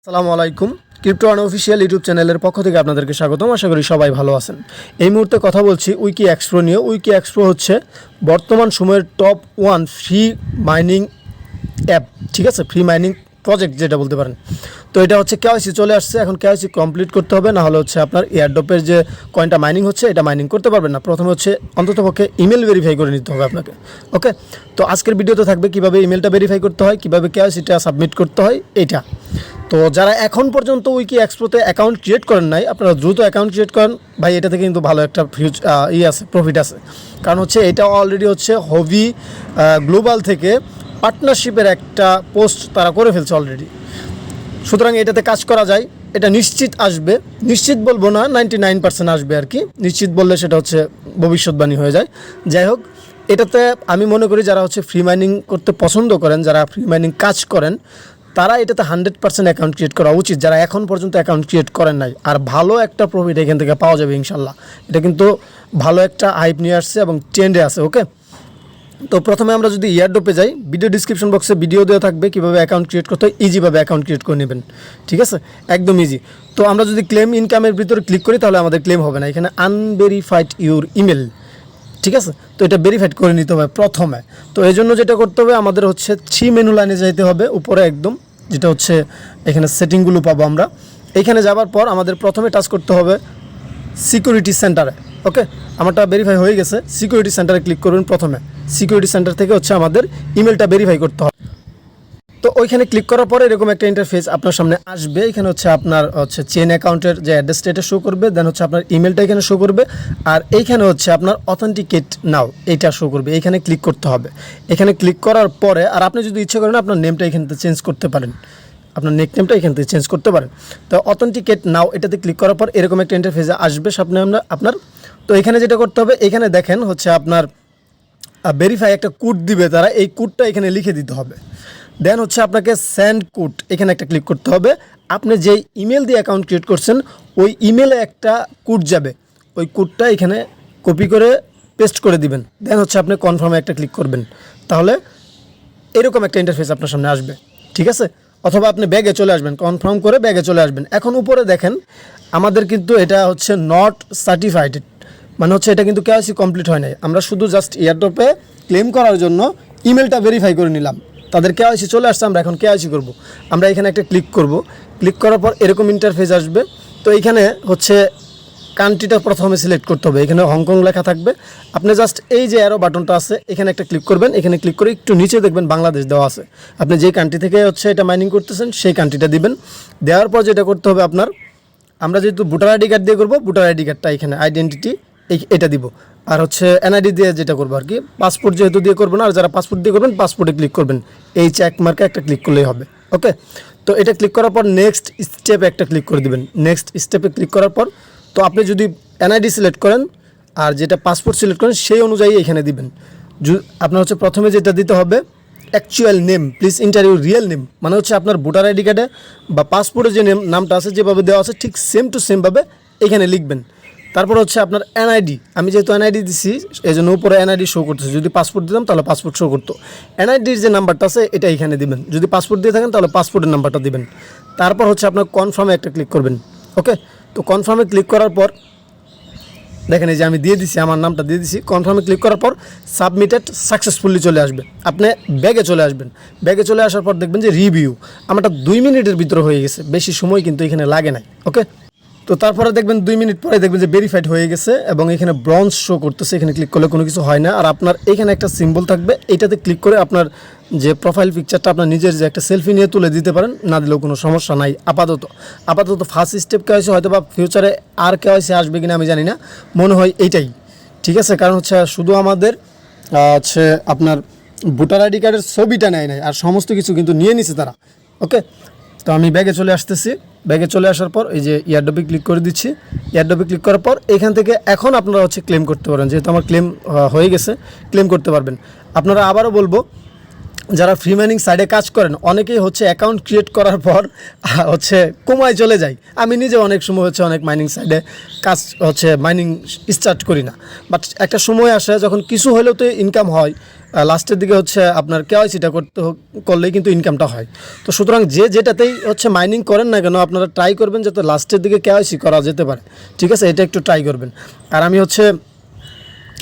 আসসালামু আলাইকুম। Crypto unofficial YouTube চ্যানেলের পক্ষ থেকে আপনাদেরকে স্বাগতম। আশা করি সবাই ভালো আছেন। এই মুহূর্তে কথা বলছি উইকি এক্সপো নিয়ে। উইকি এক্সপো হচ্ছে বর্তমান সময়ের টপ 1 ফ্রি মাইনিং অ্যাপ, ঠিক আছে, ফ্রি মাইনিং প্রজেক্ট যেটা বলতে পারেন। তো এটা হচ্ছে কেওয়াইসি চলে আসছে, এখন কেওয়াইসি কমপ্লিট করতে হবে, না হলে হচ্ছে আপনার এয়ারড্রপের যে কয়েনটা মাইনিং হচ্ছে এটা মাইনিং করতে পারবেন না। প্রথমে হচ্ছে অন্ততপক্ষে ইমেল ভেরিফাই করে নিতে হবে আপনাকে। ওকে, তো আজকের ভিডিওতে থাকবে কীভাবে ইমেলটা ভেরিফাই করতে হয়, কীভাবে কেওয়াইসিটা সাবমিট করতে হয় এইটা। তো যারা এখন পর্যন্ত উইকি এক্সপোতে অ্যাকাউন্ট ক্রিয়েট করেন নাই, আপনারা দ্রুত অ্যাকাউন্ট ক্রিয়েট করেন ভাই। এটা থেকে কিন্তু ভালো একটা আছে, প্রফিট আছে। কারণ হচ্ছে এটা অলরেডি হচ্ছে হবি গ্লোবাল থেকে পার্টনারশিপের একটা পোস্ট তারা করে ফেলছে অলরেডি। সুতরাং এটাতে কাজ করা যায়, এটা নিশ্চিত আসবে। নিশ্চিত বলবো না, 99% আসবে আর কি। নিশ্চিত বললে সেটা হচ্ছে ভবিষ্যৎবাণী হয়ে যায়। যাই হোক, এটাতে আমি মনে করি যারা হচ্ছে ফ্রি মাইনিং করতে পছন্দ করেন, যারা ফ্রি মাইনিং কাজ করেন, তারা এটাতে 100% অ্যাকাউন্ট ক্রিয়েট করা উচিত, যারা এখন পর্যন্ত অ্যাকাউন্ট ক্রিয়েট করেন নাই। আর ভালো একটা প্রফিট এখান থেকে পাওয়া যাবে ইনশাল্লাহ। এটা কিন্তু ভালো একটা হাইপ নিয়ে আসছে এবং ট্রেন্ডে আছে। ওকে, তো প্রথমে আমরা যদি এয়ারড্রপে যাই, ভিডিও ডিসক্রিপশন বক্সে ভিডিও দেওয়া থাকবে কীভাবে অ্যাকাউন্ট ক্রিয়েট করতে হয়, ইজিভাবে অ্যাকাউন্ট ক্রিয়েট করে নেবেন, ঠিক আছে, একদম ইজি। তো আমরা যদি ক্লেম ইনকামের ভিতরে ক্লিক করি তাহলে আমাদের ক্লেম হবে না, এখানে আনভেরিফাইড ইউর ইমেল, ঠিক আছে। তো এটা ভেরিফাইড করে নিতে হবে প্রথমে। তো এই জন্য যেটা করতে হবে, আমাদের হচ্ছে 3 মেনু লাইনে যাইতে হবে উপরে একদম, যেটা হচ্ছে এখানে সেটিংগুলো পাবো আমরা। এখানে যাওয়ার পর আমাদের প্রথমে টাচ করতে হবে সিকিউরিটি সেন্টারে। ওকে, আমারটা ভেরিফাই হয়ে গেছে। সিকিউরিটি সেন্টারে ক্লিক করবেন প্রথমে। সিকিউরিটি সেন্টার থেকে হচ্ছে আমাদের ইমেলটা ভেরিফাই করতে হবে। তো ওইখানে ক্লিক করার পরে এরকম একটা ইন্টারফেস আপনার সামনে আসবে। এখানে হচ্ছে আপনার হচ্ছে চেন অ্যাকাউন্টের যে অ্যাড্রেসটা এটা শো করবে, দেন হচ্ছে আপনার ইমেলটা এখানে শো করবে, আর এইখানে হচ্ছে আপনার অথেন্টিকেট নাও এইটা শো করবে। এইখানে ক্লিক করতে হবে। এখানে ক্লিক করার পরে আর আপনি যদি ইচ্ছে করেন আপনার নেমটা এখান থেকে চেঞ্জ করতে পারেন, আপনার নেকনেমটা এখান থেকে চেঞ্জ করতে পারেন। তো অথেন্টিকেট নাও এটাতে ক্লিক করার পর এরকম একটা ইন্টারফেসে আসবে সামনে আপনার। তো এখানে যেটা করতে হবে, এখানে দেখেন হচ্ছে আপনার ভেরিফাই একটা কোড দিবে তারা, এই কোডটা এখানে লিখে দিতে হবে। দেন হচ্ছে আপনাকে সেন্ড কোড এখানে একটা ক্লিক করতে হবে। আপনি যেই ইমেল দিয়ে অ্যাকাউন্ট ক্রিয়েট করছেন ওই ইমেলে একটা কোড যাবে, ওই কোডটা এখানে কপি করে পেস্ট করে দিবেন। দেন হচ্ছে আপনি কনফার্মে একটা ক্লিক করবেন, তাহলে এরকম একটা ইন্টারফেস আপনার সামনে আসবে, ঠিক আছে। অথবা আপনি ব্যাগে চলে আসবেন, কনফার্ম করে ব্যাগে চলে আসবেন। এখন উপরে দেখেন আমাদের কিন্তু এটা হচ্ছে নট সার্টিফাইড, মানে হচ্ছে এটা কিন্তু কেওয়াইসি কমপ্লিট হয় নাই। আমরা শুধু জাস্ট এয়ারড্রপে ক্লেম করার জন্য ইমেলটা ভেরিফাই করে নিলাম, তাদের কেওয়াইসি চলে আসছে, আমরা এখন কেওয়াইসি করব। আমরা এখানে একটা ক্লিক করব। ক্লিক করার পর এরকম ইন্টারফেস আসবে। তো এইখানে হচ্ছে কান্ট্রিটা প্রথমে সিলেক্ট করতে হবে, এখানে হংকং লেখা থাকবে। আপনি জাস্ট এই যে অ্যারো বাটনটা আছে এখানে একটা ক্লিক করবেন। এখানে ক্লিক করে একটু নিচে দেখবেন বাংলাদেশ দেওয়া আছে, আপনি যে কান্ট্রি থেকে হচ্ছে এটা মাইনিং করতেছেন সেই কান্ট্রিটা দিবেন। দেওয়ার পর যেটা করতে হবে আপনার, আমরা যেহেতু ভোটার আইডি কার্ড দিয়ে করবো, ভোটার আইডি কার্ডটা এখানে আইডেন্টিটি এটা দিব। আর হচ্ছে এনআইডি দিয়ে যেটা করবো আর কি, পাসপোর্ট যেহেতু দিয়ে করবেন, আর যারা পাসপোর্ট দিয়ে করবেন পাসপোর্টে ক্লিক করবেন, এই চেক মার্কে একটা ক্লিক করলেই হবে। ওকে, তো এটা ক্লিক করার পর নেক্সট স্টেপে একটা ক্লিক করে দেবেন। নেক্সট স্টেপে ক্লিক করার পর তো আপনি যদি এনআইডি সিলেক্ট করেন আর যেটা পাসপোর্ট সিলেক্ট করেন সেই অনুযায়ী এখানে দিবেন। আপনার হচ্ছে প্রথমে যেটা দিতে হবে actual name, please enter your real name, মানে হচ্ছে আপনার ভোটার আইডি কার্ডে বা পাসপোর্টে যে নামটা আছে যেভাবে দেওয়া আছে ঠিক সেম টু সেমভাবে এখানে লিখবেন। তারপর হচ্ছে আপনার এনআইডি, আমি যেহেতু এনআইডি দিছি এই জন্য উপরে এনআইডি শো করতেছে। যদি পাসপোর্ট দিতাম তাহলে পাসপোর্ট শো করতো। এনআইডির যে নাম্বারটা আছে এটা এখানে দিবেন, যদি পাসপোর্ট দিয়ে থাকেন তাহলে পাসপোর্টের নাম্বারটা দিবেন। তারপর হচ্ছে আপনার কনফার্মে একটা ক্লিক করবেন। ওকে, তো কনফার্মে ক্লিক করার পর দেখেন এই যে আমি দিয়ে দিছি, আমার নামটা দিয়ে দিছি। কনফার্মে ক্লিক করার পর সাবমিটেড সাকসেসফুলি চলে আসবে, আপনি ব্যাগে চলে আসবেন। ব্যাগে চলে আসার পর দেখবেন যে রিভিউ, আমারটা 2 মিনিটের ভিতরে হয়ে গেছে, বেশি সময় কিন্তু এখানে লাগে নাই। ওকে, তো তারপরে দেখবেন 2 মিনিট পরে দেখবেন যে ভেরিফাইড হয়ে গেছে এবং এখানে ব্রঞ্জ শো করতেছে। এখানে ক্লিক করলে কোনো কিছু হয় না। আর আপনার এখানে একটা সিম্বল থাকবে, এইটাতে ক্লিক করে আপনার যে প্রোফাইল পিকচারটা আপনার নিজের যে একটা সেলফি নিয়ে তুলে দিতে পারেন, না দিলেও কোনো সমস্যা নাই। আপাতত ফার্স্ট স্টেপ কেওয়াইসি, হয়তো বা ফিউচারে আর কেওয়াইসি আসবে কিনা আমি জানি না, মনে হয় এইটাই ঠিক আছে। কারণ হচ্ছে শুধু আমাদের হচ্ছে আপনার ভোটার আইডি কার্ডের ছবিটা নেয় নাই, আর সমস্ত কিছু কিন্তু নিয়ে নিছে তারা। ওকে, তো আমি ব্যাগে চলে আসতেছি। ব্যাগে চলে আসার পর এই যে এয়ারড্রপে ক্লিক করে দিচ্ছি। এয়ারড্রপে ক্লিক করার পর এখান থেকে এখন আপনারা হচ্ছে ক্লেম করতে পারেন, যেহেতু আমার ক্লেম হয়ে গেছে, ক্লেম করতে পারবেন। আপনারা আবারও বলবো যারা ফ্রি মাইনিং সাইডে কাজ করেন অনেকেই হচ্ছে অ্যাকাউন্ট ক্রিয়েট করার পর হচ্ছে কমায় চলে যায়। আমি নিজে অনেক সময় হচ্ছে অনেক মাইনিং সাইডে কাজ হচ্ছে মাইনিং স্টার্ট করি না, বাট একটা সময় আসে যখন কিছু হলেও তো ইনকাম হয়, লাস্টের দিকে হচ্ছে আপনার কেওয়াইসিটা করলেই কিন্তু ইনকামটা হয়। তো সুতরাং যেটাতেই হচ্ছে মাইনিং করেন না কেন আপনারা ট্রাই করবেন যাতে লাস্টের দিকে কেওয়াইসি করা যেতে পারে, ঠিক আছে? এটা একটু ট্রাই করবেন। আর আমি হচ্ছে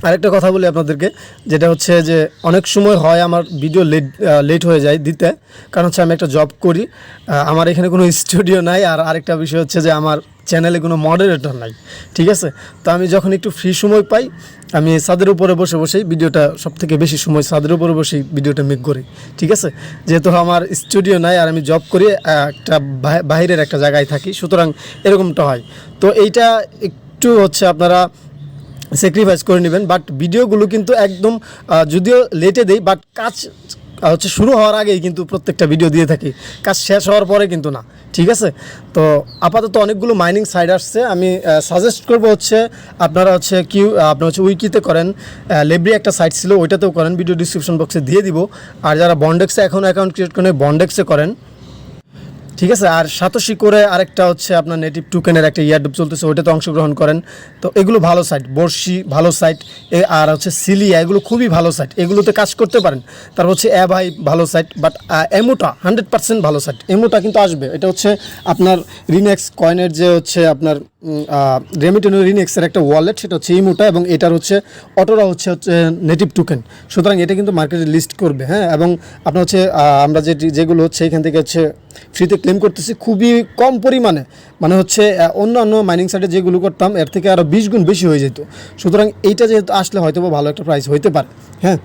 আরেকটা কথা বলি আপনাদেরকে, যেটা হচ্ছে যে অনেক সময় হয় আমার ভিডিও লেট হয়ে যায় দিতে, কারণ হচ্ছে আমি একটা জব করি, আমার এখানে কোনো স্টুডিও নাই, আর আরেকটা বিষয় হচ্ছে যে আমার চ্যানেলে কোনো মডারেটর নাই, ঠিক আছে? তো আমি যখন একটু ফ্রি সময় পাই আমি ছাদের উপরে বসেই ভিডিওটা, সবথেকে বেশি সময় ছাদের উপরে বসেই ভিডিওটা মেক করি, ঠিক আছে? যেহেতু আমার স্টুডিও নাই আর আমি জব করি একটা বাইরের একটা জায়গায় থাকি, সুতরাং এরকমটা হয়। তো এইটা একটু হচ্ছে আপনারা স্যাক্রিফাইস করে নেবেন, বাট ভিডিওগুলো কিন্তু একদম যদিও লেটে দেই, বাট কাজ হচ্ছে শুরু হওয়ার আগেই কিন্তু প্রত্যেকটা ভিডিও দিয়ে থাকি, কাজ শেষ হওয়ার পরে কিন্তু না, ঠিক আছে? তো আপাতত অনেকগুলো মাইনিং সাইট আসছে, আমি সাজেস্ট করবো হচ্ছে আপনারা হচ্ছে আপনার হচ্ছে উইকিতে করেন, লিব্রে একটা সাইট ছিল ওইটাতেও করেন, ভিডিও ডিসক্রিপশন বক্সে দিয়ে দিব। আর যারা বন্ডেক্সে এখন অ্যাকাউন্ট ক্রিয়েট করেন বন্ডেক্সে করেন, ঠিক আছে? আর সাতোশি করে আরেকটা হচ্ছে আপনার নেটিভ টোকেনের একটা ইয়ারডুপ চলতেছে, ওইটাতে অংশগ্রহণ করেন। তো এগুলো ভালো সাইট, বর্সি ভালো সাইট, আর হচ্ছে সিলিয়া, এগুলো খুবই ভালো সাইট, এগুলোতে কাজ করতে পারেন। তারপর হচ্ছে অ্যাভাই ভালো সাইট, বাট এমোটা 100% ভালো সাইট, এমোটা কিন্তু আসবে। এটা হচ্ছে আপনার রিনেক্স কয়েনের যে হচ্ছে আপনার রেমিটেনের রিনেক্সের একটা ওয়ালেট, সেটা হচ্ছে ইমোটা, এবং এটার হচ্ছে ওটোরা হচ্ছে নেটিভ টোকেন, সুতরাং এটা কিন্তু মার্কেটে লিস্ট করবে, হ্যাঁ। এবং আপনার হচ্ছে আমরা যেগুলো হচ্ছে এখান থেকে হচ্ছে ফ্রিতে ক্লেম করতেছি খুবই কম পরিমাণে, মানে হচ্ছে অন্য মাইনিং সাইটে যেগুলো করতাম এর থেকে আরও 20 গুণ বেশি হয়ে যেত। সুতরাং এইটা যেহেতু আসলে হয়তো ভালো একটা প্রাইস হইতে পারে, হ্যাঁ।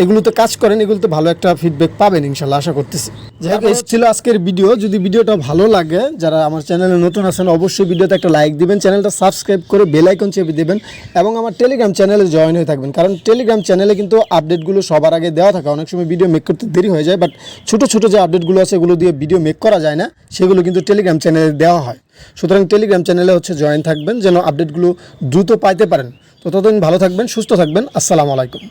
এগুলোতে কাজ করেন, এগুলোতে ভালো একটা ফিডব্যাক পাবেন ইনশাল্লাহ, আশা করতেছি। যাই হোক, এই ছিল আজকের ভিডিও। যদি ভিডিওটা ভালো লাগে, যারা আমার চ্যানেলে নতুন আছেন অবশ্যই ভিডিওতে একটা লাইক দিবেন, চ্যানেলটা সাবস্ক্রাইব করে বেল আইকন চেপে দেবেন, এবং আমার টেলিগ্রাম চ্যানেলে জয়েন হয়ে থাকবেন, কারণ টেলিগ্রাম চ্যানেলে কিন্তু আপডেটগুলো সবার আগে দেওয়া থাকে। অনেক সময় ভিডিও মেক করতে দেরি হয়ে যায়, বাট ছোটো যে আপডেটগুলো আছে এগুলো দিয়ে ভিডিও মেক করা যায় না, সেগুলো কিন্তু টেলিগ্রাম চ্যানেলে দেওয়া হয়। সুতরাং টেলিগ্রাম চ্যানেলে হচ্ছে জয়েন থাকবেন যেন আপডেটগুলো দ্রুত পাইতে পারেন। তো ততদিন ভালো থাকবেন, সুস্থ থাকবেন। আসসালামু আলাইকুম।